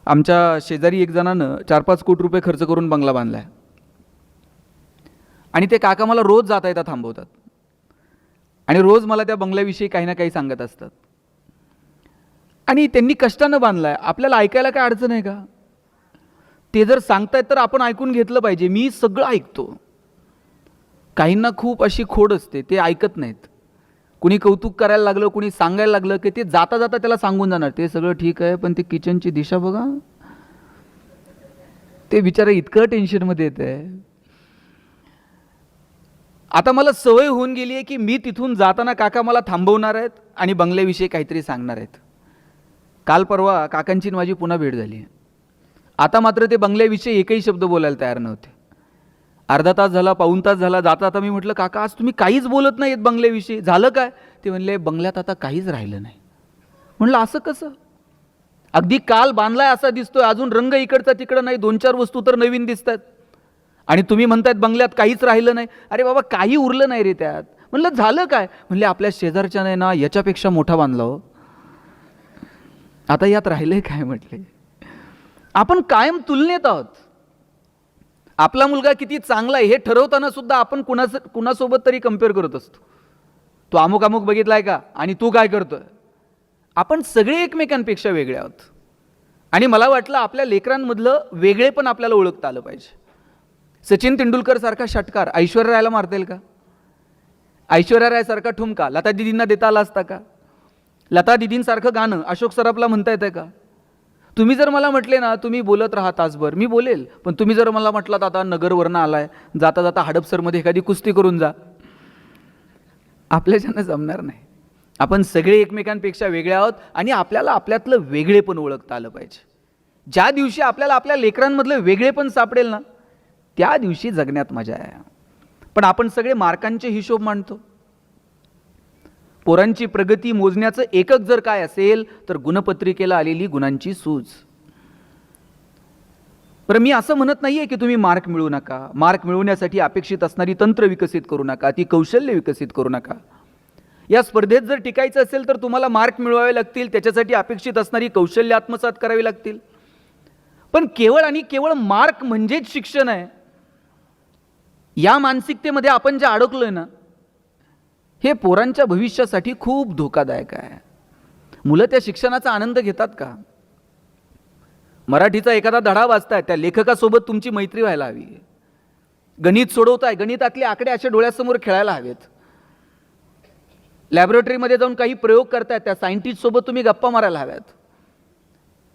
आमच्या शेजारी एक जणानं 4-5 कोटी रुपये खर्च करून बंगला बांधला आहे आणि ते काका मला रोज जाता येता थांबवतात आणि रोज मला त्या बंगल्याविषयी काही ना काही सांगत असतात. आणि त्यांनी कष्टानं बांधला आहे, आपल्याला ऐकायला काय अडचण आहे का? ते जर सांगतायत तर आपण ऐकून घेतलं पाहिजे. मी सगळं ऐकतो. काहींना खूप अशी खोड असते, ते ऐकत नाहीत. कुणी कौतुक करायला लागलं, कुणी सांगायला लागलं की ते जाता जाता त्याला सांगून जाणार ते सगळं ठीक आहे, पण ते किचनची दिशा बघा. ते बिचारा इतकं टेन्शनमध्ये येत आहे. आता मला सवय होऊन गेली आहे की मी तिथून जाताना काका मला थांबवणार आहेत आणि बंगल्याविषयी काहीतरी सांगणार आहेत. काल परवा काकांची माझी पुन्हा भेट झाली. आता मात्र ते बंगल्याविषयी एकही शब्द बोलायला तयार नव्हते. अर्धा तास झाला, पाऊण तास झाला. जाता आता मी म्हटलं, काका आज तुम्ही काहीच बोलत नाहीत बंगल्याविषयी, झालं काय? ते म्हणले, बंगल्यात आता काहीच राहिलं नाही. म्हटलं असं कसं? अगदी काल बांधलाय असा दिसतोय, अजून रंग इकडचा तिकडं नाही, 2-4 वस्तू तर नवीन दिसतात आणि तुम्ही म्हणतायत बंगल्यात काहीच राहिलं नाही. अरे बाबा, काही उरलं नाही रे त्यात. म्हणलं झालं काय? म्हणले आपल्या शेजारच्याने ना याच्यापेक्षा मोठा बांधला हो, आता यात राहिलंय काय? म्हटले आपण कायम तुलनेत आहोत. आपला मुलगा किती चांगला आहे हे ठरवताना सुद्धा आपण कुणासोबत तरी कम्पेअर करत असतो. तो अमुक अमुक बघितलाय का आणि तू काय करतोय? आपण सगळे एकमेकांपेक्षा वेगळे आहोत. आणि मला वाटलं आपल्या लेकरांमधलं वेगळे पण आपल्याला ओळखता आलं पाहिजे. सचिन तेंडुलकर सारखा षटकार ऐश्वर्या रायला मारता येईल का? ऐश्वर्या राय सारखा ठुमका लता दिदींना देता आला असता का? लता दिदींसारखं गाणं अशोक सराफला म्हणता येतं का? तुम्ही जर मला म्हटले ना तुम्ही बोलत राहा तासभर, मी बोलेल. पण तुम्ही जर मला म्हटलात आता नगरवरनं आलाय, जाता जाता हडपसरमध्ये एखादी कुस्ती करून जा, आपल्याच्यानं जमणार नाही. आपण सगळे एकमेकांपेक्षा वेगळे आहोत आणि आपल्याला आपल्यातलं वेगळे पण ओळखता आलं पाहिजे. ज्या दिवशी आपल्याला आपल्या लेकरांमधलं वेगळे पण सापडेल ना, त्या दिवशी जगण्यात मजा आहे. पण आपण सगळे मार्कांचे हिशोब मांडतो. पोरांची प्रगती मोजण्याचं एकक जर काय असेल तर गुणपत्रिकेला आलेली गुणांची सूज. बरं, मी असं म्हणत नाहीये की तुम्ही मार्क मिळवू नका, मार्क मिळवण्यासाठी अपेक्षित असणारी तंत्र विकसित करू नका, ती कौशल्य विकसित करू नका. या स्पर्धेत जर टिकायचं असेल तर तुम्हाला मार्क मिळवावे लागतील, त्याच्यासाठी अपेक्षित असणारी कौशल्य आत्मसात करावी लागतील. पण केवळ आणि केवळ मार्क म्हणजेच शिक्षण आहे, या मानसिकतेमध्ये आपण जे अडकलोय ना, हे पोरांच्या भविष्यासाठी खूप धोकादायक आहे. मुलं त्या शिक्षणाचा आनंद घेतात का? मराठीचा एखादा धडा वाचताय, त्या लेखकासोबत तुमची मैत्री व्हायला हवी. गणित सोडवताय, गणितातले आकडे असे डोळ्यासमोर खेळायला हवेत. लॅबोरेटरीमध्ये जाऊन काही प्रयोग करताय, त्या सायंटिस्ट सोबत तुम्ही गप्पा मारायला हव्यात.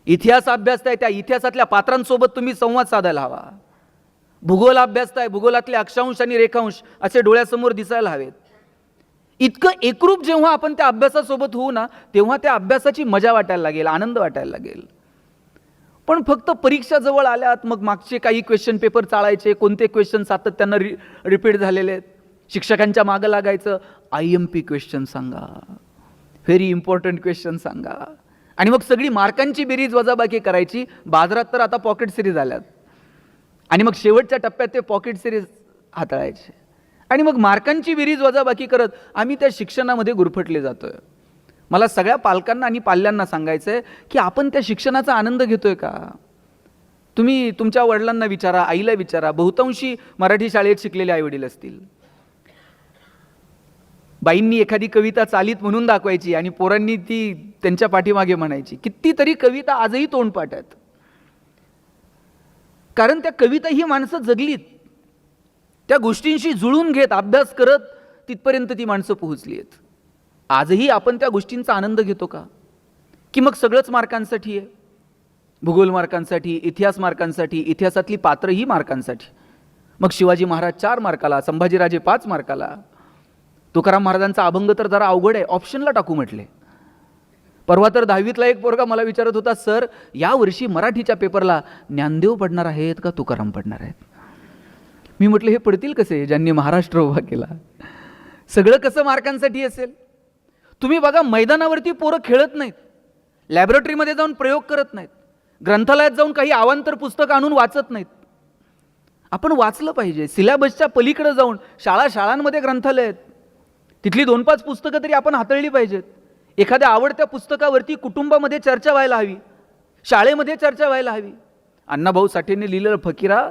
इतिहास अभ्यासताय, त्या इतिहासातल्या पात्रांसोबत तुम्ही संवाद साधायला हवा. भूगोल अभ्यासताय, भूगोलातले अक्षांश आणि रेखांश असे डोळ्यासमोर दिसायला हवेत. इतकं एकरूप जेव्हा आपण त्या अभ्यासासोबत होऊ ना, तेव्हा त्या अभ्यासाची मजा वाटायला लागेल, आनंद वाटायला लागेल. पण फक्त परीक्षा जवळ आल्यात मग मागचे काही क्वेश्चन पेपर चाळायचे, कोणते क्वेश्चन सातत्यानं रिपीट झालेले आहेत, शिक्षकांच्या मागं लागायचं, IMP क्वेश्चन सांगा, व्हेरी इम्पॉर्टंट क्वेश्चन सांगा, आणि मग सगळी मार्कांची बेरीज वजाबाकी करायची. बाजारात तर आता पॉकेट सिरीज आल्यात आणि मग शेवटच्या टप्प्यात ते पॉकेट सिरीज हाताळायचे आणि मग मार्कांची बेरीज वजाबाकी करत आम्ही त्या शिक्षणामध्ये गुरफटले जातोय. मला सगळ्या पालकांना आणि पाल्यांना सांगायचं आहे की आपण त्या शिक्षणाचा आनंद घेतोय का? तुम्ही तुमच्या वडिलांना विचारा, आईला विचारा. बहुतांशी मराठी शाळेत शिकलेले आईवडील असतील. बाईंनी एखादी कविता चालीत म्हणून दाखवायची आणि पोरांनी ती त्यांच्या पाठीमागे म्हणायची. कितीतरी कविता आजही तोंडपाठ आहेत, कारण त्या कविता ही माणसं जगलीत, त्या गोष्टींशी जुळून घेत अभ्यास करत तिथपर्यंत ती माणसं पोहोचली आहेत. आजही आपण त्या गोष्टींचा आनंद घेतो का? की मग सगळंच मार्कांसाठी आहे? भूगोल मार्कांसाठी, इतिहास मार्कांसाठी, इतिहासातली पात्र ही मार्कांसाठी. मग शिवाजी महाराज 4 मार्काला, संभाजीराजे 5 मार्काला. तुकाराम महाराजांचा अभंग तर जरा अवघड आहे, ऑप्शनला टाकू म्हटले. परवा तर 10वीतला एक पोरगा मला विचारत होता, सर या वर्षी मराठीच्या पेपरला ज्ञानदेव पडणार आहेत का तुकाराम पडणार आहेत? मी म्हटलं हे पडतील कसे ज्यांनी महाराष्ट्र उभा केला? सगळं कसं मार्कांसाठी असेल? तुम्ही बघा, मैदानावरती पोरं खेळत नाहीत, लॅबोरेटरीमध्ये जाऊन प्रयोग करत नाहीत, ग्रंथालयात जाऊन काही अवांतर पुस्तक आणून वाचत नाहीत. आपण वाचलं पाहिजे. सिलेबसच्या पलीकडे जाऊन शाळांमध्ये ग्रंथालय आहेत, तिथली 2-5 पुस्तकं तरी आपण हाताळली पाहिजेत. एखाद्या आवडत्या पुस्तकावरती कुटुंबामध्ये चर्चा व्हायला हवी. शाळेमध्ये चर्चा व्हायला हवी. अण्णाभाऊ साठेंनी लिहिलेलं फकीरा,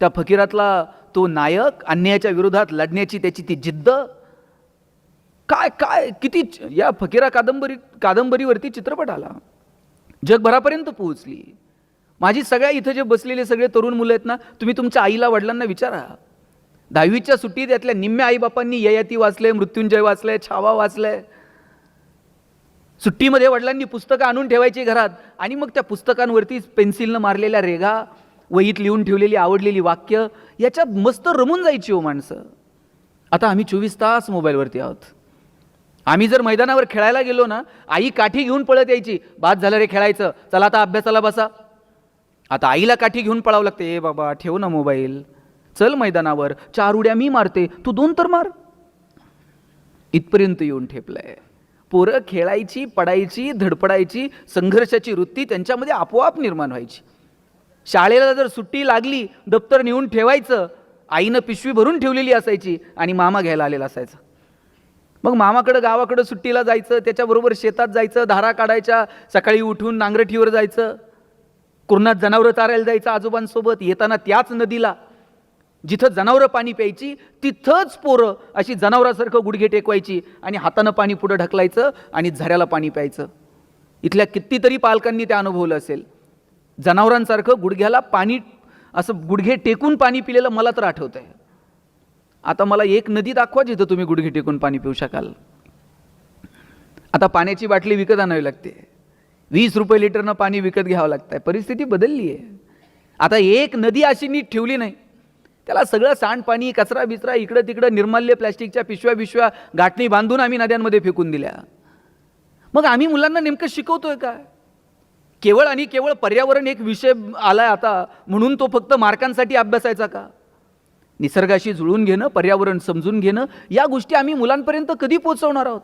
त्या फकीरातला तो नायक, अन्यायाच्या विरोधात लढण्याची त्याची ती जिद्द, काय काय किती या फकीरा कादंबरीवरती चित्रपट आला, जगभरापर्यंत पोहोचली. माझी सगळ्या इथं जे बसलेले सगळे तरुण मुलं आहेत ना, तुम्ही तुमच्या आईला वडिलांना विचारा. 10वीच्या सुट्टीत यातल्या निम्म्या आईबापांनी ययाती वाचले, मृत्युंजय वाचले, छावा वाचले. सुट्टीमध्ये वडिलांनी पुस्तकं आणून ठेवायची घरात आणि मग त्या पुस्तकांवरती पेन्सिलनं मारलेल्या रेघा, वहीत लिहून ठेवलेली आवडलेली वाक्य, याच्यात मस्त रमून जायची हो माणसं. आता आम्ही 24 तास मोबाईलवरती आहोत. आम्ही जर मैदानावर खेळायला गेलो ना, आई काठी घेऊन पळत यायची, बाद झालं रे खेळायचं, चला आता अभ्यासाला बसा. आता आईला काठी घेऊन पळावं लागते, ए बाबा ठेव ना मोबाईल, चल मैदानावर, 4 उड्या मी मारते, तू 2 तर मार. इथपर्यंत येऊन ठेपलंय. पोरं खेळायची, पडायची, धडपडायची, संघर्षाची वृत्ती त्यांच्यामध्ये आपोआप निर्माण व्हायची. शाळेला जर सुट्टी लागली, दप्तर नेऊन ठेवायचं, आईनं पिशवी भरून ठेवलेली असायची आणि मामा घ्यायला आलेला असायचा. मग मामाकडं गावाकडं सुट्टीला जायचं, त्याच्याबरोबर शेतात जायचं, धारा काढायच्या, सकाळी उठून नांगरठीवर जायचं, कुरणात जनावरं चारायला जायचं आजोबांसोबत. येताना त्याच नदीला जिथं जनावरं पाणी प्यायची तिथंच पोरं अशी जनावरासारखं गुडघे टेकवायची आणि हातानं पाणी पुढं ढकलायचं आणि झऱ्याला पाणी प्यायचं. इथल्या कितीतरी पालकांनी ते अनुभवलं असेल. जनावरांसारखं गुडघ्याला पाणी, असं गुडघे टेकून पाणी पिलेलं मला तर आठवतंय. आता मला एक नदी दाखवा जिथं तुम्ही गुडघे टेकून पाणी पिऊ शकाल. आता पाण्याची बाटली विकत आणावी लागते, 20 रुपये लिटरनं पाणी विकत घ्यावं लागतंय. परिस्थिती बदलली आहे. आता एक नदी अशी नीट ठेवली नाही, त्याला सगळं सांडपाणी, कचरा बिचरा, इकडं तिकडं निर्माल्य, प्लॅस्टिकच्या पिशव्या गाठणी बांधून आम्ही नद्यांमध्ये फेकून दिल्या. मग आम्ही मुलांना नेमकं शिकवतोय काय? केवळ आणि केवळ पर्यावरण एक विषय आलाय आता म्हणून तो फक्त मार्कांसाठी अभ्यासायचा का? निसर्गाशी जुळून घेणं, पर्यावरण समजून घेणं, या गोष्टी आम्ही मुलांपर्यंत कधी पोहोचवणार आहोत?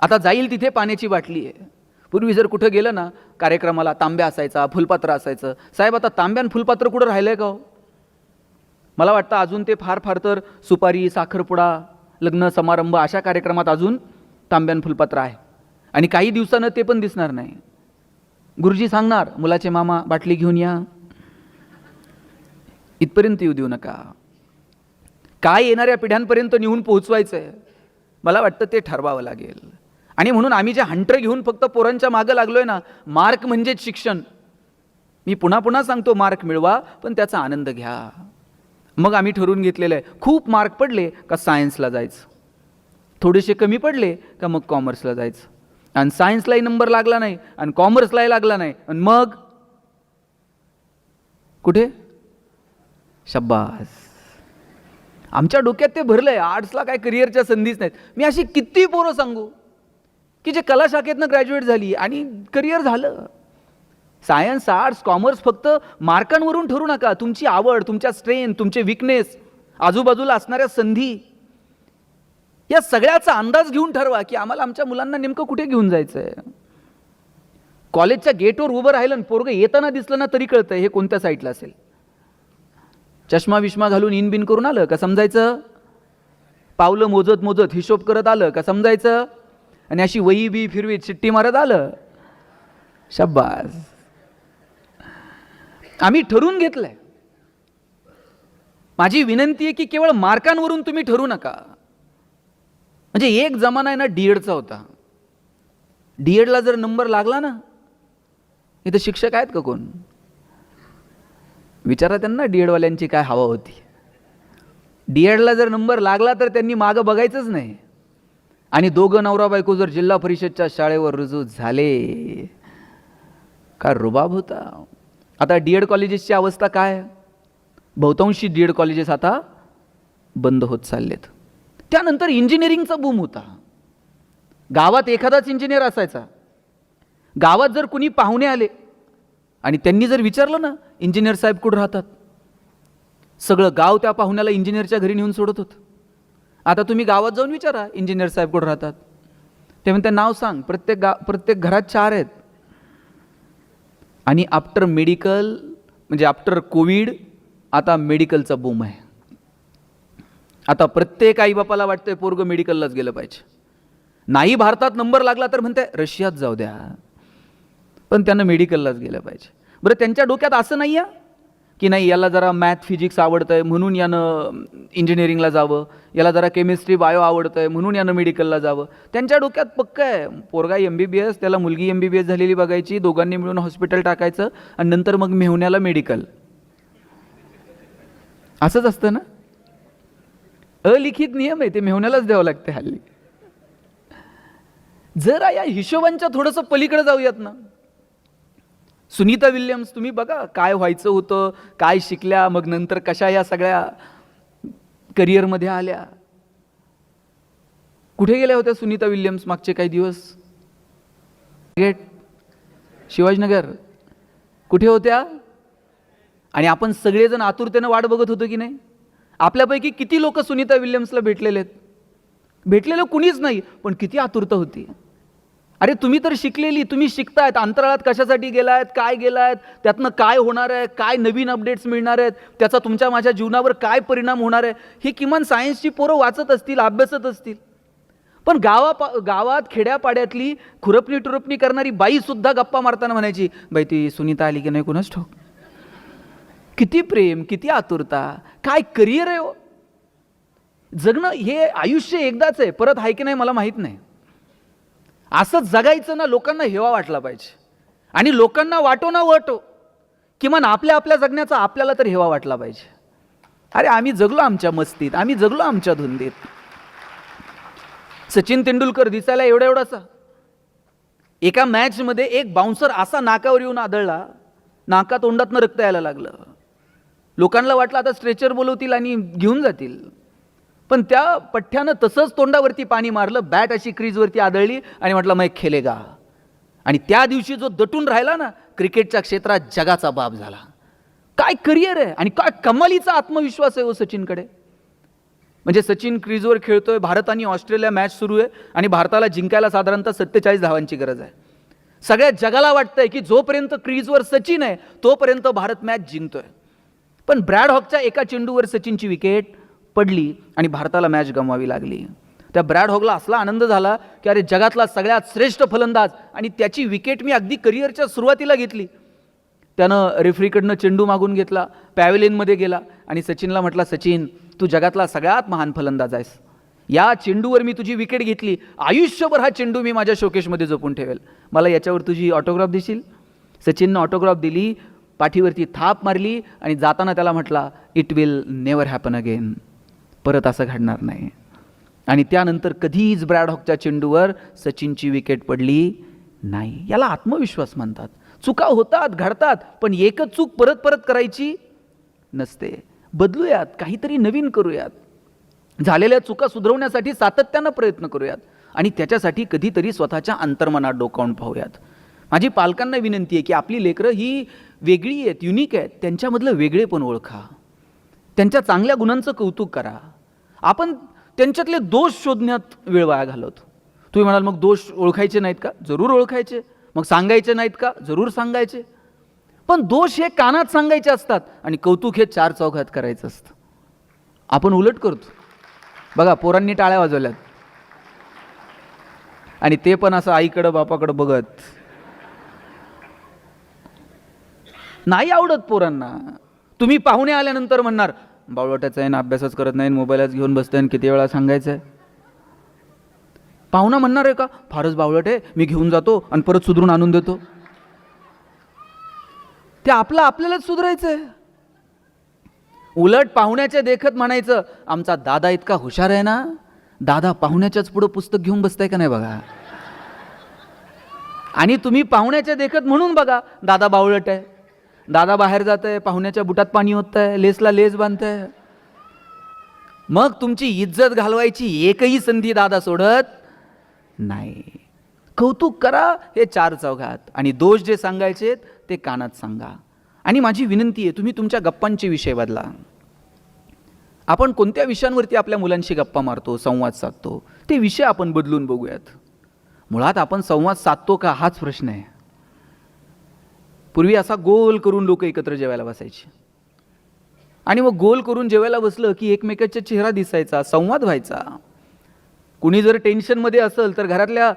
आता जाईल तिथे पाण्याची बाटली आहे. पूर्वी जर कुठं गेलं ना कार्यक्रमाला, तांब्या असायचा, फुलपात्र असायचं. साहेब आता तांब्यान फुलपात्र कुठं राहिलंय का हो? मला वाटतं अजून ते फार तर सुपारी, साखरपुडा, लग्न समारंभ अशा कार्यक्रमात अजून तांब्यान फुलपात्र आहे. आणि काही दिवसानं ते पण दिसणार नाही. गुरुजी सांगणार, मुलाचे मामा बाटली घेऊन या. इथपर्यंत येऊ देऊ नका. काय येणाऱ्या पिढ्यांपर्यंत नेऊन पोहोचवायचंय, मला वाटतं ते ठरवावं लागेल. आणि म्हणून आम्ही जे हंटर घेऊन फक्त पोरांच्या मागं लागलोय ना, मार्क म्हणजेच शिक्षण. मी पुन्हा सांगतो, मार्क मिळवा पण त्याचा आनंद घ्या. मग आम्ही ठरवून घेतलेलं आहे, खूप मार्क पडले का सायन्सला जायचं, थोडेसे कमी पडले का मग कॉमर्सला जायचं. आणि सायन्सलाही नंबर लागला नाही आणि कॉमर्सलाही लागला नाही, आणि मग कुठे? शब्बास. आमच्या डोक्यात ते भरलंय, आर्ट्सला काय करिअरच्या संधीच नाहीत. मी अशी किती पोरं सांगू की जे कला शाखेतनं ग्रॅज्युएट झाली आणि करिअर झालं. सायन्स, आर्ट्स, कॉमर्स फक्त मार्कांवरून ठरू नका. तुमची आवड, तुमच्या स्ट्रेंथ, तुमचे विकनेस, आजूबाजूला असणाऱ्या संधी, या सगळ्याचा अंदाज घेऊन ठरवा की आम्हाला आमच्या मुलांना नेमकं कुठे घेऊन जायचंय. कॉलेजच्या गेटवर उभं राहिलं, पोरगं येताना दिसलं ना तरी कळतंय हे कोणत्या साईडला असेल. चष्मा विष्मा घालून इन बिन करून आलं का समजायचं, पावलं मोजत हिशोब करत आलं का समजायचं, आणि अशी वही बी फिरवीत शिट्टी मारत आलं, शब्बास. आम्ही ठरवून घेतलंय. माझी विनंती आहे की केवळ मार्कांवरून तुम्ही ठरू नका. म्हणजे एक जमाना आहे ना डीएडचा होता. डीएडला जर नंबर लागला ना, इथं शिक्षक आहेत का कोण? विचारा त्यांना डीएडवाल्यांची काय हवा होती. डीएडला जर नंबर लागला तर त्यांनी मागं बघायचंच नाही. आणि दोघं नवरा बायको जर जिल्हा परिषदच्या शाळेवर रुजू झाले, का रुबाब होता. आता डीएड कॉलेजेसची अवस्था काय? बहुतांशी डीएड कॉलेजेस आता बंद होत चाललेत. त्यानंतर इंजिनिअरिंगचा बूम होता. गावात एखादाच इंजिनियर असायचा. गावात जर कुणी पाहुणे आले आणि त्यांनी जर विचारलं ना इंजिनियर साहेब कुठं राहतात, सगळं गाव त्या पाहुण्याला इंजिनियरच्या घरी नेऊन सोडत होतं. आता तुम्ही गावात जाऊन विचारा इंजिनियर साहेब कुठं राहतात, ते म्हणते नाव सांग. प्रत्येक घरात 4 आहेत. आणि आफ्टर मेडिकल, म्हणजे आफ्टर कोविड, आता मेडिकलचा बूम आहे. आता प्रत्येक आईबापाला वाटतंय पोरगं मेडिकललाच गेलं पाहिजे. नाही भारतात नंबर लागला तर म्हणते रशियात जाऊ द्या. पण त्यांना मेडिकललाच गेलं पाहिजे. बरं, त्यांच्या डोक्यात असं नाही आहे की नाही याला जरा मॅथ फिजिक्स आवडतं आहे म्हणून यानं इंजिनिअरिंगला जावं, याला जरा केमिस्ट्री बायो आवडतं आहे म्हणून यानं मेडिकलला जावं. त्यांच्या डोक्यात पक्का आहे पोरगा MBBS, त्याला मुलगी MBBS झालेली बघायची, दोघांनी मिळून हॉस्पिटल टाकायचं आणि नंतर मग मेहुण्याला मेडिकल. असंच असतं ना, अलिखित नियम आहे, ते मेहुण्यालाच द्यावं लागते हल्ली. जरा या हिशोबांच्या थोडंसं पलीकडे जाऊयात ना. सुनीता विल्यम्स तुम्ही बघा, काय व्हायचं होतं, काय शिकल्या, मग नंतर कशा या सगळ्या करिअरमध्ये आल्या. कुठे गेल्या होत्या सुनीता विल्यम्स मागचे काही दिवस? गेट शिवाजीनगर कुठे होत्या? आणि आपण सगळेजण आतुरतेनं वाट बघत होतो की नाही? आपल्यापैकी किती लोक सुनीता विल्यम्सला भेटलेले आहेत? भेटलेलं कुणीच नाही, पण किती आतुरता होती. अरे तुम्ही तर शिकलेली, तुम्ही शिकतायत, अंतराळात कशासाठी गेलायत, काय गेलायत, त्यातनं काय होणार आहे, काय नवीन अपडेट्स मिळणार आहेत, त्याचा तुमच्या माझ्या जीवनावर काय परिणाम होणार आहे, हे किमान सायन्सची पोरं वाचत असतील, अभ्यासत असतील. पण गावात खेड्यापाड्यातली खुरपणी टुरपणी करणारी बाई सुद्धा गप्पा मारताना म्हणायची, बाई ती सुनीता आली की नाही कुणाच ठाऊक. किती प्रेम, किती आतुरता, काय करिअर आहे हो. जगणं हे आयुष्य एकदाच आहे, परत आहे की नाही मला माहीत नाही. असं जगायचं ना, लोकांना हेवा वाटला पाहिजे. आणि लोकांना वाटो ना वाटो, किमान आपल्या जगण्याचा आपल्याला तर हेवा वाटला पाहिजे. अरे आम्ही जगलो आमच्या मस्तीत, आम्ही जगलो आमच्या धुंदीत. सचिन तेंडुलकर दिसायला एवढासा, एका मॅचमध्ये एक बाउन्सर असा नाकावर येऊन आदळला, नाका तोंडातनं रक्त यायला लागलं. लोकांना वाटलं आता स्ट्रेचर बोलवतील आणि घेऊन जातील. पण त्या पठ्ठ्यानं तसंच तोंडावरती पाणी मारलं, बॅट अशी क्रीजवरती आदळली आणि म्हटलं मैं खेलेगा. आणि त्या दिवशी जो दटून राहिला ना क्रिकेटच्या क्षेत्रात, जगाचा बाप झाला. काय करिअर आहे आणि काय कमालीचा आत्मविश्वास आहे हो सचिनकडे. म्हणजे सचिन क्रीजवर खेळतोय, भारत आणि ऑस्ट्रेलिया मॅच सुरू आहे आणि भारताला जिंकायला साधारणतः 47 धावांची गरज आहे. सगळ्या जगाला वाटतंय की जोपर्यंत क्रीजवर सचिन आहे तोपर्यंत भारत मॅच जिंकतोय. पण ब्रॅड हॉकच्या एका चेंडूवर सचिनची विकेट पडली आणि भारताला मॅच गमवावी लागली. त्या ब्रॅड हॉकला असला आनंद झाला की अरे जगातला सगळ्यात श्रेष्ठ फलंदाज आणि त्याची विकेट मी अगदी करिअरच्या सुरुवातीला घेतली. त्यानं रेफरीकडनं चेंडू मागून घेतला, पॅव्हेलियनमध्ये गेला आणि सचिनला म्हटला, सचिन तू जगातला सगळ्यात महान फलंदाज आहेस, या चेंडूवर मी तुझी विकेट घेतली, आयुष्यभर हा चेंडू मी माझ्या शोकेशमध्ये जपून ठेवेल, मला याच्यावर तुझी ऑटोग्राफ देशील? सचिननं ऑटोग्राफ दिली, पाठीवरती थाप मारली आणि जाताना त्याला म्हटला, it will never happen again, परत असं घडणार नाही. आणि त्यानंतर कधीच ब्रॅड हॉकच्या चेंडूवर सचिनची विकेट पडली नाही. याला आत्मविश्वास म्हणतात. चुका होतात, घडतात, पण एकच चूक परत परत करायची नसते. बदलूयात, काहीतरी नवीन करूयात, झालेल्या चुका सुधारवण्यासाठी सातत्यानं प्रयत्न करूयात आणि त्याच्यासाठी कधीतरी स्वतःच्या अंतर्मनात डोकावून पाहूयात. माझी पालकांना विनंती आहे की आपली लेकरं ही वेगळी आहेत, युनिक आहेत, त्यांच्यामधलं वेगळेपण ओळखा, त्यांच्या चांगल्या गुणांचं कौतुक करा. आपण त्यांच्यातले दोष शोधण्यात वेळ वाया घालवतो. तुम्ही म्हणाल मग दोष ओळखायचे नाहीत का? जरूर ओळखायचे. मग सांगायचे नाहीत का? जरूर सांगायचे. पण दोष हे कानात सांगायचे असतात आणि कौतुक हे चार चौघात करायचं असतं. आपण उलट करतो. बघा, पोरांनी टाळ्या वाजवल्यात आणि ते पण असं आईकडं बापाकडं बघत. नाही आवडत पोरांना. तुम्ही पाहुणे आल्यानंतर म्हणणार, बावळटाचा आहे ना, अभ्यासच करत नाही, मोबाईलच घेऊन बसतोय, आणि किती वेळा सांगायचं आहे? पाहुणा म्हणणार आहे का, फारच बावळट आहे, मी घेऊन जातो आणि परत सुधरून आणून देतो. ते आपल्यालाच सुधारायचं आहे. उलट पाहुण्याच्या देखत म्हणायचं, आमचा दादा इतका हुशार आहे ना, दादा पाहुण्याच्याच पुढं पुस्तक घेऊन बसताय का नाही बघा. आणि तुम्ही पाहुण्याच्या देखत म्हणून बघा, दादा बावळट आहे, दादा बाहेर जात आहे, पाहुण्याच्या बुटात पाणी होत आहे, लेसला लेस बांधतंय. मग तुमची इज्जत घालवायची एकही संधी दादा सोडत नाही. कौतुक करा हे चार चौघात आणि दोष जे सांगायचे ते कानात सांगा. आणि माझी विनंती आहे, तुम्ही तुमच्या गप्पांचे विषय बदला. आपण कोणत्या विषयांवरती आपल्या मुलांशी गप्पा मारतो, संवाद साधतो, ते विषय आपण बदलून बघूयात. मुळात आपण संवाद साधतो का हाच प्रश्न आहे. पूर्वी असा गोल करून लोक एकत्र जेवायला बसायचे आणि मग गोल करून जेवायला बसलं की एकमेकाचा चेहरा दिसायचा, संवाद व्हायचा. कुणी जर टेन्शनमध्ये असेल तर घरातल्या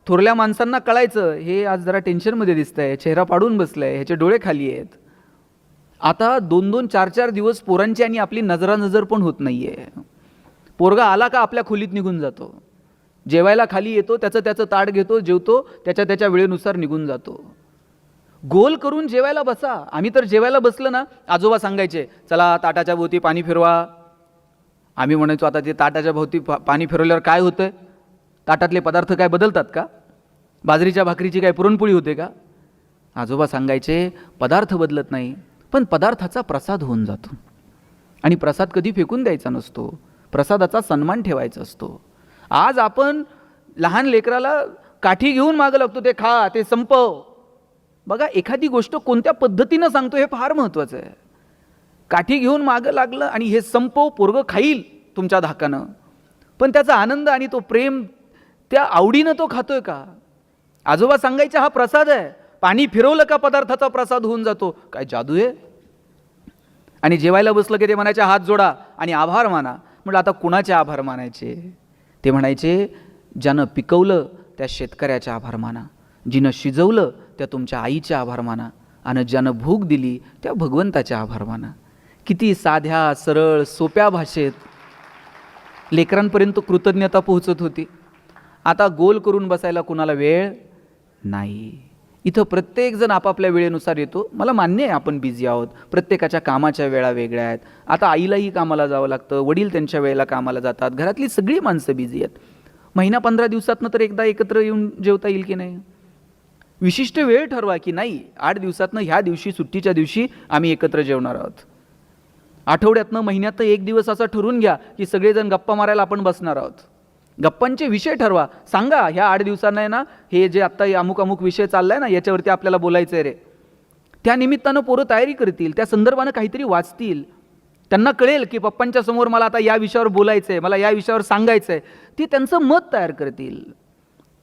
थोरल्या माणसांना कळायचं हे आज जरा टेन्शनमध्ये दिसतंय, चेहरा पाडून बसलाय, ह्याचे डोळे खाली आहेत. आता 2-2, 4-4 दिवस पोरांची आणि आपली नजरानजर पण होत नाहीये. पोरगा आला का आपल्या खोलीत निघून जातो, जेवायला खाली येतो, त्याचं ताट घेतो, जेवतो, त्याच्या वेळेनुसार निघून जातो. गोल करून जेवायला बसा. आम्ही तर जेवायला बसलं ना, आजोबा सांगायचे चला ताटाच्या भोवती पाणी फिरवा. आम्ही म्हणायचो आता ते ताटाच्या भोवती पाणी फिरवल्यावर काय होतंय? ताटातले पदार्थ काय बदलतात का? बाजरीच्या भाकरीची काय पुरणपोळी होते का? आजोबा सांगायचे पदार्थ बदलत नाही, पण पदार्थाचा प्रसाद होऊन जातो. आणि प्रसाद कधी फेकून द्यायचा नसतो, प्रसादाचा सन्मान ठेवायचा असतो. आज आपण लहान लेकराला काठी घेऊन मागं लागतो, ते खा, ते संपव. बघा, एखादी गोष्ट कोणत्या पद्धतीनं सांगतो हे फार महत्त्वाचं आहे. काठी घेऊन मागं लागलं आणि हे संपव, पोरगं खाईल तुमच्या धाकानं, पण त्याचा आनंद आणि तो प्रेम त्या आवडीनं तो खातोय का? आजोबा सांगायचे हा प्रसाद आहे, पाणी फिरवलं का पदार्थाचा प्रसाद होऊन जातो. काय जादू आहे? आणि जेवायला बसलं की ते म्हणायचे हात जोडा आणि आभार माना. म्हटलं आता कुणाचे आभार मानायचे? ते म्हणायचे ज्यानं पिकवलं त्या शेतकऱ्याचे आभार माना, जिनं शिजवलं त्या तुमच्या आईचे आभार माना, आणि ज्यानं भूक दिली त्या भगवंताचे आभार माना. किती साध्या सरळ सोप्या भाषेत लेकरांपर्यंत कृतज्ञता पोहोचत होती. आता गोल करून बसायला कुणाला वेळ नाही. इथं प्रत्येकजण आपापल्या वेळेनुसार येतो. मला मान्य आहे आपण बिझी आहोत, प्रत्येकाच्या कामाच्या वेळा वेगळ्या आहेत. आता आईलाही कामाला जावं लागतं, वडील त्यांच्या वेळेला कामाला जातात, घरातली सगळी माणसं बिझी आहेत. महिना 15 दिवसातनं तर एकदा एकत्र येऊन जेवता येईल की नाही? विशिष्ट वेळ ठरवा की नाही 8 दिवसातनं ह्या दिवशी, सुट्टीच्या दिवशी आम्ही एकत्र जेवणार आहोत. आठवड्यातनं, महिन्यातनं एक दिवस असा ठरवून घ्या की सगळेजण गप्पा मारायला आपण बसणार आहोत. गप्पांचे विषय ठरवा. सांगा ह्या 8 दिवसांना आहे ना, हे जे आत्ता अमुक अमुक विषय चाललाय ना, याच्यावरती आपल्याला बोलायचं आहे रे. त्या निमित्तानं पोरं तयारी करतील, त्या संदर्भानं काहीतरी वाचतील. त्यांना कळेल की पप्पांच्या समोर मला आता या विषयावर बोलायचं आहे, मला या विषयावर सांगायचं आहे. ती त्यांचं मत तयार करतील.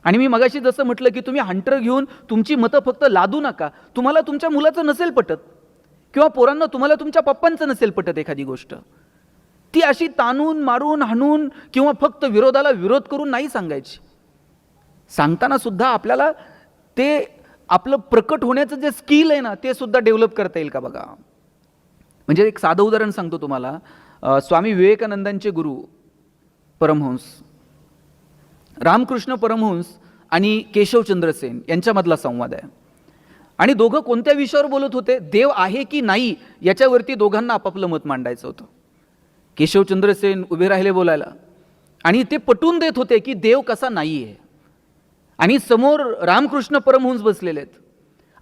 आणि मी मगाशी जसं म्हटलं की तुम्ही हंटर घेऊन तुमची मतं फक्त लादू नका. तुम्हाला तुमच्या मुलाचं नसेल पटत किंवा पोरांना तुम्हाला तुमच्या पप्पांचं नसेल पटत एखादी गोष्ट, ती अशी ताणून मारून हाणून किंवा फक्त विरोधाला विरोध करून नाही सांगायची. सांगताना सुद्धा आपल्याला ते आपलं प्रकट होण्याचं जे स्किल आहे ना, ते सुद्धा डेव्हलप करता येईल का बघा. म्हणजे एक साधं उदाहरण सांगतो तुम्हाला. स्वामी विवेकानंदांचे गुरु परमहंस रामकृष्ण परमहंस आणि केशवचंद्र सेन यांच्यामधला संवाद आहे. आणि दोघं कोणत्या विषयावर बोलत होते? देव आहे की नाही याच्यावरती दोघांना आपापलं मत मांडायचं होतं. केशवचंद्र सेन उभे राहिले बोलायला आणि ते पटवून देत होते की देव कसा नाही आहे. आणि समोर रामकृष्ण परमहंस बसलेले आहेत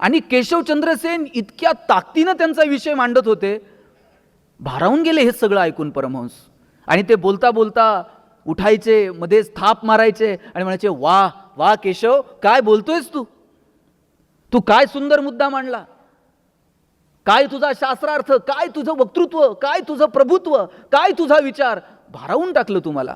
आणि केशवचंद्र सेन इतक्या ताकदीनं त्यांचा विषय मांडत होते, भारावून गेले हे सगळं ऐकून परमहंस. आणि ते बोलता बोलता उठायचे, मध्येच थाप मारायचे आणि म्हणायचे वा वा केशव, काय बोलतोयस तू? तू काय सुंदर मुद्दा मांडला, काय तुझा शास्त्रार्थ, काय तुझं वक्तृत्व, काय तुझं प्रभुत्व, काय तुझा विचार, भारावून टाकलं तुम्हाला.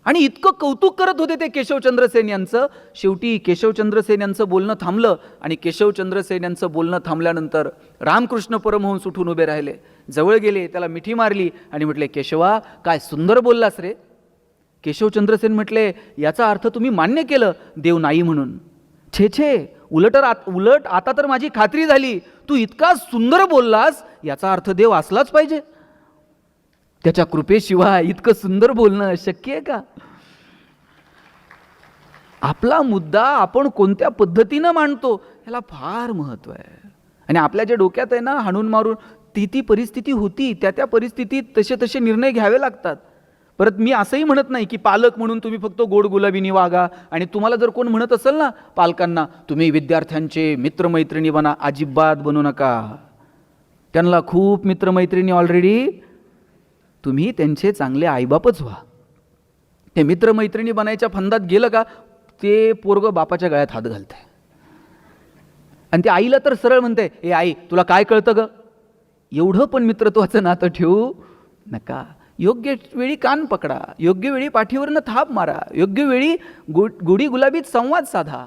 आणि इतकं कौतुक करत होते ते केशवचंद्र सेन यांचं. शेवटी केशवचंद्र सेन यांचं बोलणं थांबलं आणि केशवचंद्र सेन यांचं बोलणं थांबल्यानंतर रामकृष्ण परमहंस उठून उभे राहिले, जवळ गेले, त्याला मिठी मारली आणि म्हटले केशवा, काय सुंदर बोललास रे. केशवचंद्र सेन म्हटले याचा अर्थ तुम्ही मान्य केलं देव नाही म्हणून. छे छे, उलट आता तर माझी खात्री झाली, तू इतका सुंदर बोललास याचा अर्थ देव असलाच पाहिजे. त्याच्या कृपेशिवाय इतकं सुंदर बोलणं शक्य आहे का? आपला मुद्दा आपण कोणत्या पद्धतीनं मांडतो याला फार महत्त्व आहे. आणि आपल्या जे डोक्यात आहे ना, हाणून मारून ती परिस्थिती होती, त्या परिस्थितीत तसे निर्णय घ्यावे लागतात. परत मी असंही म्हणत नाही की पालक म्हणून तुम्ही फक्त गोड गुलाबीनी वागा. आणि तुम्हाला जर कोण म्हणत असेल ना पालकांना, तुम्ही विद्यार्थ्यांचे मित्रमैत्रिणी बना, अजिबात बनू नका. त्यांना खूप मित्रमैत्रिणी ऑलरेडी, तुम्ही त्यांचे चांगले आईबापच व्हा. ते मित्रमैत्रिणी बनायच्या फंदात गेलं का ते पोरगं बापाच्या गळ्यात हात घालतंय. आणि ते आईला तर सरळ म्हणते, ए आई तुला काय कळतं ग. एवढं पण मित्रत्वाचं नातं ठेवू नका. योग्य वेळी कान पकडा, योग्य वेळी पाठीवरनं थाप मारा, योग्य वेळी गोडी गुलाबीत संवाद साधा.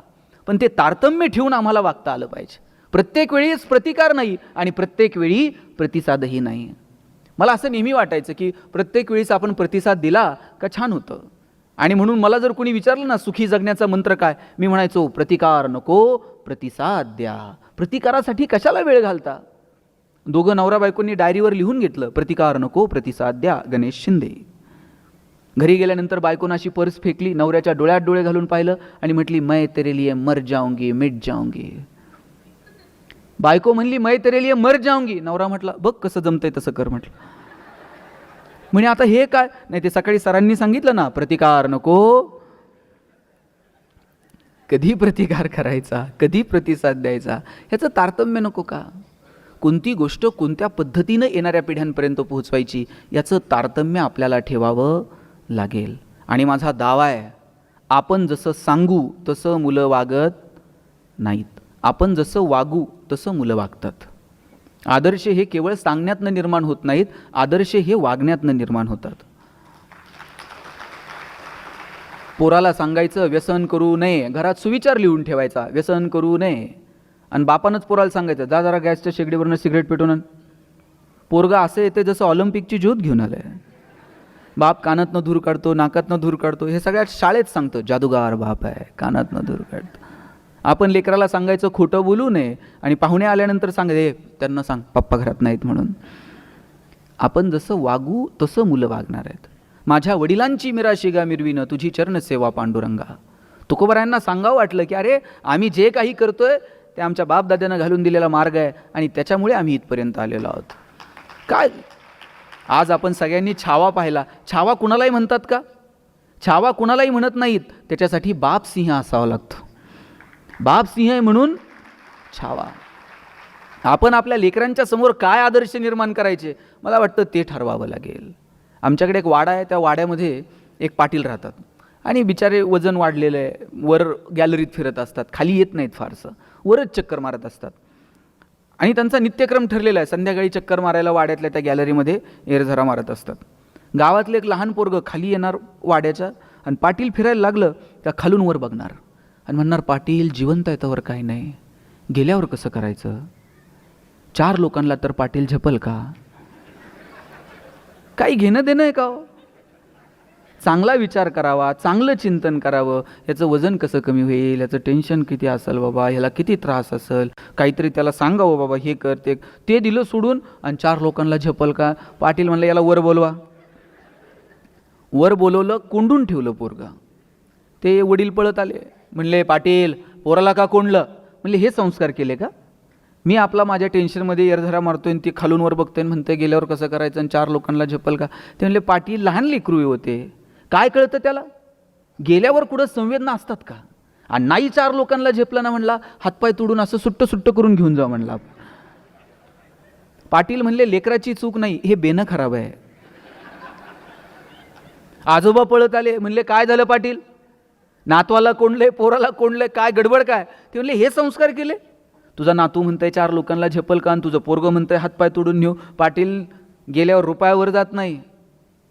पण ते तारतम्य ठेवून आम्हाला वागता आलं पाहिजे. प्रत्येक वेळीच प्रतिकार नाही आणि प्रत्येक वेळी प्रतिसादही नाही. मला असं नेहमी वाटायचं की प्रत्येक वेळीच आपण प्रतिसाद दिला का छान होतं. आणि म्हणून मला जर कोणी विचारलं ना सुखी जगण्याचा मंत्र काय, मी म्हणायचो प्रतिकार नको प्रतिसाद द्या. प्रतिकारासाठी कशाला वेळ घालता. दोघं नवरा बायकोंनी डायरीवर लिहून घेतलं प्रतिकार नको प्रतिसाद द्या गणेश शिंदे. घरी गेल्यानंतर बायकोनं अशी पर्स फेकली, नवऱ्याच्या डोळ्यात डोळे घालून पाहिलं आणि म्हटली मैं तेरे लिए मर जाऊंगी मिट जाऊंगी. बायको म्हणली मैं तेरे लिए मर जाऊंगी. नवरा म्हटला बघ कसं जमतंय तसं कर म्हटलं. म्हणे आता हे काय, नाही ते सकाळी सरांनी सांगितलं ना प्रतिकार नको. कधी प्रतिकार करायचा, कधी प्रतिसाद द्यायचा, ह्याचं तारतम्य नको का. कोणती गोष्ट कोणत्या पद्धतीनं येणाऱ्या पिढ्यांपर्यंत पोहोचवायची याचं तारतम्य आपल्याला ठेवावं लागेल. आणि माझा दावा आहे, आपण जसं सांगू तसं मुलं वागत नाहीत, आपण जसं वागू तसं मुलं वागतात. आदर्श हे केवळ सांगण्यातनं निर्माण होत नाहीत, आदर्श हे वागण्यातनं निर्माण होतात. पोराला सांगायचं व्यसन करू नये, घरात सुविचार लिहून ठेवायचा व्यसन करू नये, आणि बापानंच पोराला सांगायचं जा जरा गॅसच्या शेगडीवरनं सिगरेट पेटून आण. पोरगा असं येते जसं ऑलिम्पिकची ज्योत घेऊन आलंय. बाप कानातनं धूर काढतो, नाकातनं धूर काढतो, हे सगळ्यात शाळेत सांगतो जादूगार बाप आहे कानातनं धूर काढतो. आपण लेकराला सांगायचं खोटं बोलू नये, आणि पाहुणे आल्यानंतर सांगायचे त्यांना सांग पप्पा घरात नाहीत म्हणून. आपण जसं वागू तसं मुलं वागणार आहेत. माझ्या वडिलांची मिराशिगा मिरवीनं तुझी चरणसेवा पांडुरंगा. तुकोबरायांना सांगावं वाटलं की अरे आम्ही जे काही करतोय ते आमच्या बापदाद्यानं घालून दिलेला मार्ग आहे आणि त्याच्यामुळे आम्ही इथपर्यंत आलेलो आहोत. काय आज आपण सगळ्यांनी छावा पाहिला. छावा कुणालाही म्हणतात का? छावा कुणालाही म्हणत नाहीत. त्याच्यासाठी बाप सिंह असावा लागतो. बाप सिंह आहे म्हणून छावा. आपण आपल्या लेकरांच्या समोर काय आदर्श निर्माण करायचे मला वाटतं ते ठरवावं लागेल. आमच्याकडे एक वाडा आहे, त्या वाड्यामध्ये एक पाटील राहतात आणि बिचारे वजन वाढलेलं आहे, वर गॅलरीत फिरत असतात, खाली येत नाहीत फारसं, वरच चक्कर मारत असतात. आणि त्यांचा नित्यक्रम ठरलेला आहे, संध्याकाळी चक्कर मारायला वाड्यातल्या त्या गॅलरीमध्ये एरझरा मारत असतात. गावातलं एक लहान पोरगं खाली येणार वाड्याच्या, आणि पाटील फिरायला लागलं त्या खालून वर बघणार आणि म्हणणार पाटील जिवंत आहे तवर काय नाही, गेल्यावर कसं करायचं, 4 लोकांना तर पाटील झेपल का, काही घेणं देणं आहे का हो? चांगला विचार करावा, चांगलं चिंतन करावं, याचं वजन कसं कमी होईल, याचं टेन्शन किती असेल बाबा, ह्याला किती त्रास असेल, काहीतरी त्याला सांगावं बाबा हे कर ते दिलं सोडून, आणि 4 लोकांना झेपल का. पाटील म्हणलं याला वर बोलवा. वर बोलवलं, कोंडून ठेवलं पोरगा. ते वडील पळत आले, म्हणले पाटील पोराला का कोंडलं. म्हणले हे संस्कार केले का, मी आपला माझ्या टेन्शनमध्ये एरझरा मारतोय आणि ती खालून वर बघतोय म्हणते गेल्यावर कसं करायचं आणि 4 लोकांना झेपल का. ते म्हणले पाटील लहान लेकरू होते, काय कळतं त्याला, गेल्यावर कुठं संवेदना असतात का. आणि नाही 4 लोकांना झेपलं ना म्हणला हातपाय तोडून असं सुट्ट सुट्ट करून घेऊन जा म्हणला. पाटील म्हणले लेकराची चूक नाही, हे बेनं खराब आहे. आजोबा पळत आले, म्हणले काय झालं पाटील, नातवाला कोंडले, पोराला कोंडले, काय गडबड काय. ते म्हणले हे संस्कार केले, तुझा नातू म्हणतंय 4 लोकांना झेपल का आणि तुझं पोरगं म्हणतंय हातपाय तोडून नेऊ. पाटील गेल्यावर रुपयावर जात नाही,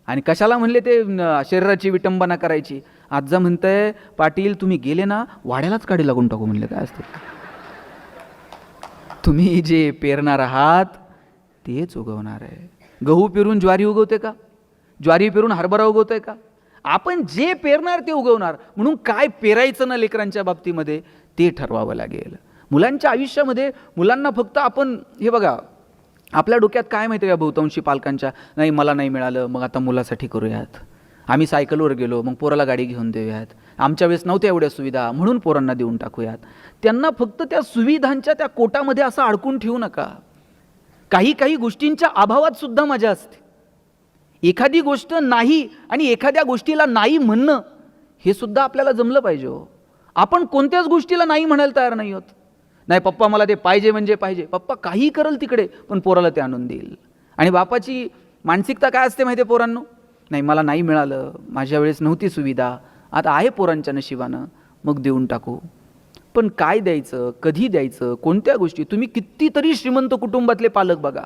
आणि कशाला म्हणले ते शरीराची विटंबना करायची. आजा म्हणतंय पाटील तुम्ही गेले ना वाड्यालाच काढी लागून टाकू. म्हणले काय असतं, तुम्ही जे पेरणार आहात तेच उगवणार आहे. गहू पेरून ज्वारी उगवते का, ज्वारी पेरून हरभरा उगवतोय का. आपण जे पेरणार ते उगवणार. म्हणून काय पेरायचं ना लेकरांच्या बाबतीमध्ये ते ठरवावं लागेल. मुलांच्या आयुष्यामध्ये मुलांना फक्त आपण हे बघा, आपल्या डोक्यात काय माहिती आहे का बहुतांशी पालकांच्या, नाही मला नाही मिळालं मग आता मुलासाठी करूयात, आम्ही सायकलवर गेलो मग पोराला गाडी घेऊन देऊयात, आमच्या वेळेस नव्हत्या एवढ्या सुविधा म्हणून पोरांना देऊन टाकूयात. त्यांना फक्त त्या सुविधांच्या त्या कोटामध्ये असं अडकून ठेवू नका. काही काही गोष्टींच्या अभावात सुद्धा मजा असते. एखादी गोष्ट नाही आणि एखाद्या गोष्टीला नाही म्हणणं हे सुद्धा आपल्याला जमलं पाहिजे हो. आपण कोणत्याच गोष्टीला नाही म्हणायला तयार नाही होत. नाही पप्पा मला ते पाहिजे म्हणजे पाहिजे, पप्पा काही करल तिकडे पण पोराला ते आणून देईल. आणि बापाची मानसिकता काय असते माहिती आहे पोरांनो, नाही मला नाही मिळालं, माझ्या वेळेस नव्हती सुविधा, आता आहे पोरांच्या नशिबानं मग देऊन टाकू. पण काय द्यायचं, कधी द्यायचं, कोणत्या गोष्टी. तुम्ही कितीतरी श्रीमंत कुटुंबातले पालक बघा,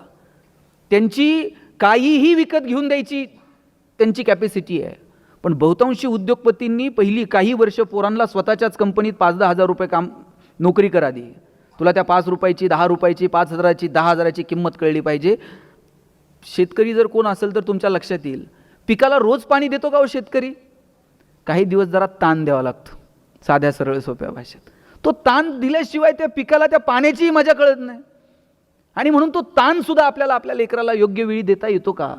त्यांची काहीही विकत घेऊन द्यायची त्यांची कॅपॅसिटी आहे. पण बहुतांशी उद्योगपतींनी पहिली काही वर्ष पोरांना स्वतःच्याच कंपनीत 5-10 हजार रुपये काम नोकरी करा दे. तुला त्या 5 रुपयाची 10 रुपयाची 5,000ची 10,000ची किंमत कळली पाहिजे. शेतकरी जर कोण असेल तर तुमच्या लक्षात येईल, पिकाला रोज पाणी देतो का हो शेतकरी. काही दिवस जरा ताण द्यावा लागतो, साध्या सरळ सोप्या भाषेत. तो ताण दिल्याशिवाय त्या पिकाला त्या पाण्याचीही मजा कळत नाही. आणि म्हणून तो ताण सुद्धा आपल्या लेकराला योग्य वेळी देता येतो का,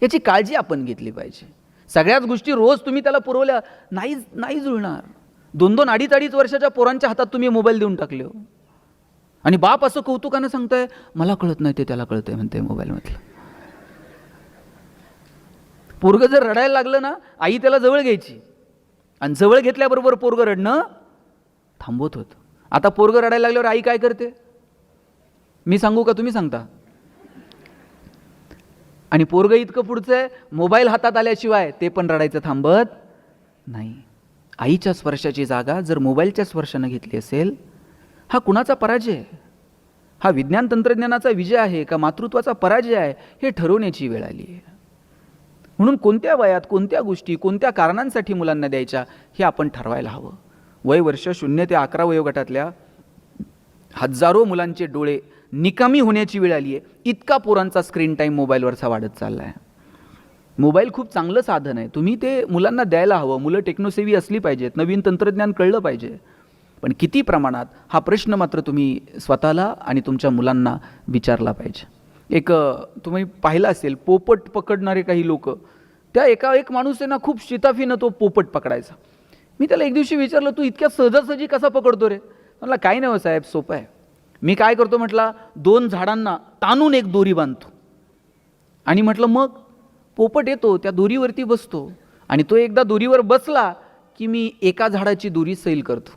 याची काळजी आपण घेतली पाहिजे. सगळ्याच गोष्टी रोज तुम्ही त्याला पुरवल्या नाही जुळणार. 2-2, 2.5 वर्षाच्या पोरांच्या हातात तुम्ही मोबाईल देऊन टाकले हो. आणि बाप असं कौतुकानं सांगताय, मला कळत नाही ते त्याला कळतंय म्हणते मोबाईलमधलं. पोरगं जर रडायला लागलं ना, आई त्याला जवळ घ्यायची आणि जवळ घेतल्याबरोबर पोरगं रडणं थांबवत होतं. आता पोरगं रडायला लागल्यावर आई काय करते, मी सांगू का तुम्ही सांगता? आणि पोरगं इतकं पुढचं आहे, मोबाईल हातात आल्याशिवाय ते पण रडायचं थांबत नाही. आईच्या स्पर्शाची जागा जर मोबाईलच्या स्पर्शानं घेतली असेल, हा कुणाचा पराजय आहे? हा विज्ञान तंत्रज्ञानाचा विजय आहे का मातृत्वाचा पराजय आहे, हे ठरवण्याची वेळ आली आहे. म्हणून कोणत्या वयात कोणत्या गोष्टी कोणत्या कारणांसाठी मुलांना द्यायच्या हे आपण ठरवायला हवं. वय वर्ष 0 ते 11 वयोगटातल्या हजारो मुलांचे डोळे निकामी होण्याची वेळ आली आहे. इतका पोरांचा स्क्रीन टाईम मोबाईलवरचा वाढत चालला आहे. मोबाईल खूप चांगलं साधन आहे, तुम्ही ते मुलांना द्यायला हवं. मुलं टेक्नोसेवी असली पाहिजेत, नवीन तंत्रज्ञान कळलं पाहिजे. पण किती प्रमाणात हा प्रश्न मात्र तुम्ही स्वतःला आणि तुमच्या मुलांना विचारला पाहिजे. एक तुम्ही पाहिलं असेल, पोपट पकडणारे काही लोक, त्या एक माणूस आहे ना, खूप शिताफीनं तो पोपट पकडायचा. मी त्याला एक दिवशी विचारलं, तू इतक्या सहजासहजी कसा पकडतो रे? म्हटलं काही नाही हो साहेब, सोपं आहे. मी काय करतो म्हटलं, 2 झाडांना ताणून एक दोरी बांधतो आणि म्हटलं मग पोपट येतो, त्या दोरीवरती बसतो आणि तो एकदा दोरीवर बसला की मी एका झाडाची दोरी सैल करतो.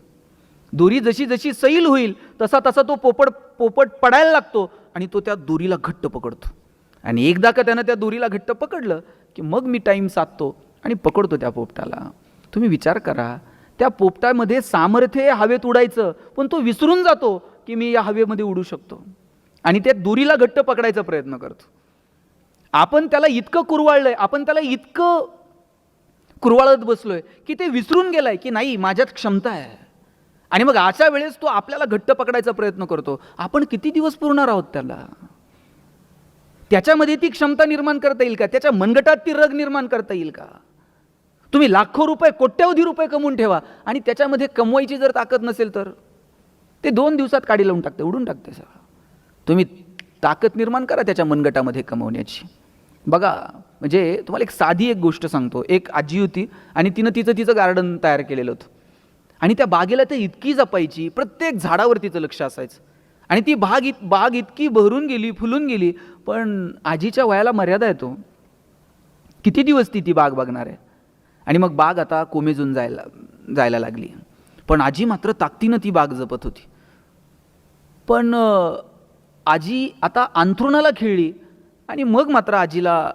दोरी जशी जशी सैल होईल तसा तसा तो पोपट पडायला लागतो आणि तो त्या दोरीला घट्ट पकडतो. आणि एकदा का त्यानं त्या दोरीला घट्ट पकडलं की मग मी टाईम साधतो आणि पकडतो त्या पोपटाला. तुम्ही विचार करा, त्या पोपटामध्ये सामर्थ्य हवेत उडायचं, पण तो विसरून जातो की मी या हवेमध्ये उडू शकतो आणि त्या दोरीला घट्ट पकडायचा प्रयत्न करतो. आपण त्याला इतकं कुरवाळलंय, आपण त्याला इतकं कुरवाळत बसलोय की ते विसरून गेलाय की नाही माझ्यात क्षमता आहे. आणि मग अशा वेळेस तो आपल्याला घट्ट पकडायचा प्रयत्न करतो. आपण किती दिवस पुरणार आहोत त्याला? त्याच्यामध्ये ती क्षमता निर्माण करता येईल का? त्याच्या मनगटात ती रग निर्माण करता येईल का? तुम्ही लाखो रुपये, कोट्यवधी रुपये कमवून ठेवा आणि त्याच्यामध्ये कमवायची जर ताकद नसेल तर ते 2 दिवसात काडी लावून टाकते, उडून टाकते सगळं. तुम्ही ताकद निर्माण करा त्याच्या मनगटामध्ये कमवण्याची. बघा, म्हणजे तुम्हाला एक साधी एक गोष्ट सांगतो. एक आजी होती आणि तिनं तिचं गार्डन तयार केलेलं होतं आणि त्या बागेला ते इतकी जपायची, प्रत्येक झाडावर तिचं लक्ष असायचं. आणि ती बाग इतकी बहरून गेली, फुलून गेली, पण आजीच्या वयाला मर्यादा येतो. किती दिवस ती बाग बघणार आहे? आणि मग बाग आता कोमेजून जायला लागली, पण आजी मात्र ताकदीनं ती बाग जपत होती. पण आजी आता अंथरुणाला खिळली आणि मग मात्र आजीला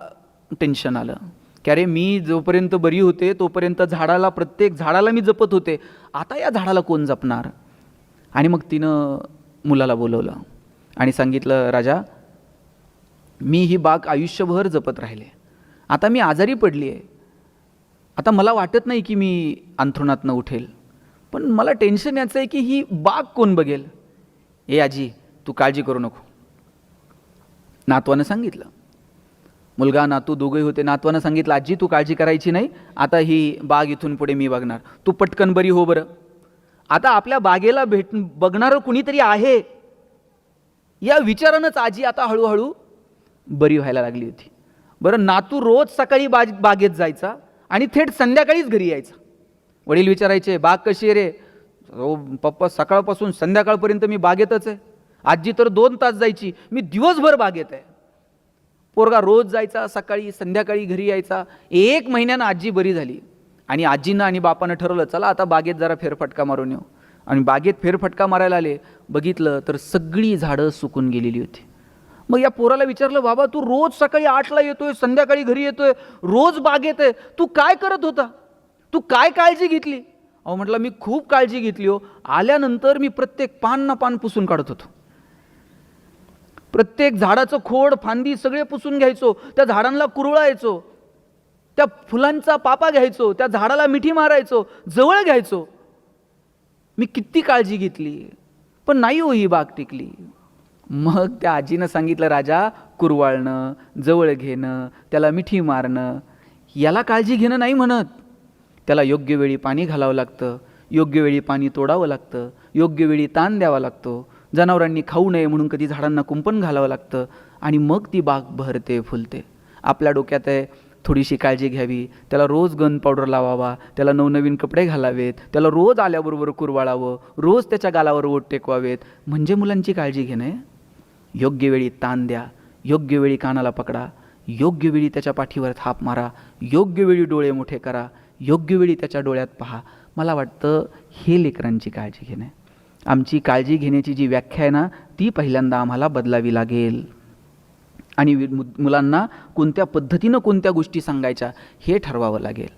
टेन्शन आलं की अरे, मी जोपर्यंत बरी होते तोपर्यंत प्रत्येक झाडाला मी जपत होते, आता या झाडाला कोण जपणार? आणि मग तिनं मुलाला बोलवलं आणि सांगितलं, राजा, मी ही बाग आयुष्यभर जपत राहिले, आता मी आजारी पडली आहे, आता मला वाटत नाही की मी अंथरुणातनं उठेल, पण मला टेन्शन याचं आहे की ही बाग कोण बघेल? ए आजी, तू काळजी करू नको. नातवानं सांगितलं, मुलगा नातू दोघे होते. नातवानं सांगितलं, आजी तू काळजी करायची नाही, आता ही बाग इथून पुढे मी बघणार, तू पटकन बरी हो बरं. आता आपल्या बागेला बघणारं कुणीतरी आहे या विचारानंच आजी आता हळूहळू बरी व्हायला लागली होती. बरं, नातू रोज सकाळी बागेत जायचा आणि थेट संध्याकाळीच घरी यायचा. वडील विचारायचे, बाग कशी आहे रे? हो पप्पा, सकाळपासून संध्याकाळपर्यंत मी बागेतच आहे. आजी तर 2 तास जायची, मी दिवसभर बागेत आहे. पोरगा रोज जायचा, सकाळी संध्याकाळी घरी यायचा. 1 महिन्यानं आजी बरी झाली आणि आजीनं आणि बापानं ठरवलं, चला आता बागेत जरा फेरफटका मारून येऊ. आणि बागेत फेरफटका मारायला आले, बघितलं तर सगळी झाडं सुकून गेलेली होती. मग या पोराला विचारलं, बाबा तू रोज सकाळी 8ला येतोय, संध्याकाळी घरी येतोय, रोज बागेत आहे, तू काय करत होता? तू काय काळजी घेतली? अहो म्हटलं, मी खूप काळजी घेतली हो. आल्यानंतर मी प्रत्येक पान ना पान पुसून काढत होतो, प्रत्येक झाडाचं खोड फांदी सगळे पुसून घ्यायचो, त्या झाडांना कुरळायचो, त्या फुलांचा पापा घ्यायचो, त्या झाडाला मिठी मारायचो, जवळ घ्यायचो. मी किती काळजी घेतली, पण नाही हो ही बाग टिकली. मग त्या आजीनं सांगितलं, राजा, कुरवाळणं, जवळ घेणं, त्याला मिठी मारणं, याला काळजी घेणं नाही म्हणत. त्याला योग्य वेळी पाणी घालावं लागतं, योग्य वेळी पाणी तोडावं लागतं, योग्य वेळी ताण द्यावा लागतो, जनावरांनी खाऊ नये म्हणून कधी झाडांना कुंपण घालावं लागतं आणि मग ती बाग बहरते फुलते. आपल्या डोक्यात आहे थोडीशी काळजी घ्यावी, त्याला रोज गन पावडर लावावा, त्याला नवनवीन कपडे घालावेत, त्याला रोज आल्याबरोबर कुरवाळावं, रोज त्याच्या गालावर ओठ टेकवावेत, म्हणजे मुलांची काळजी घेणं आहे. योग्य वेळी ताण द्या, योग्य वेळी कानाला पकडा, योग्य वेळी त्याच्या पाठीवर थाप मारा, योग्य वेळी डोळे मोठे करा, योग्य वेळी त्याच्या डोळ्यात पहा. मला वाटतं हे लेकरांची काळजी घेणं आहे. आमची काळजी घेण्याची जी व्याख्या आहे ना, ती पहिल्यांदा आम्हाला बदलावी लागेल आणि मुलांना कोणत्या पद्धतीनं कोणत्या गोष्टी सांगायच्या हे ठरवावं लागेल.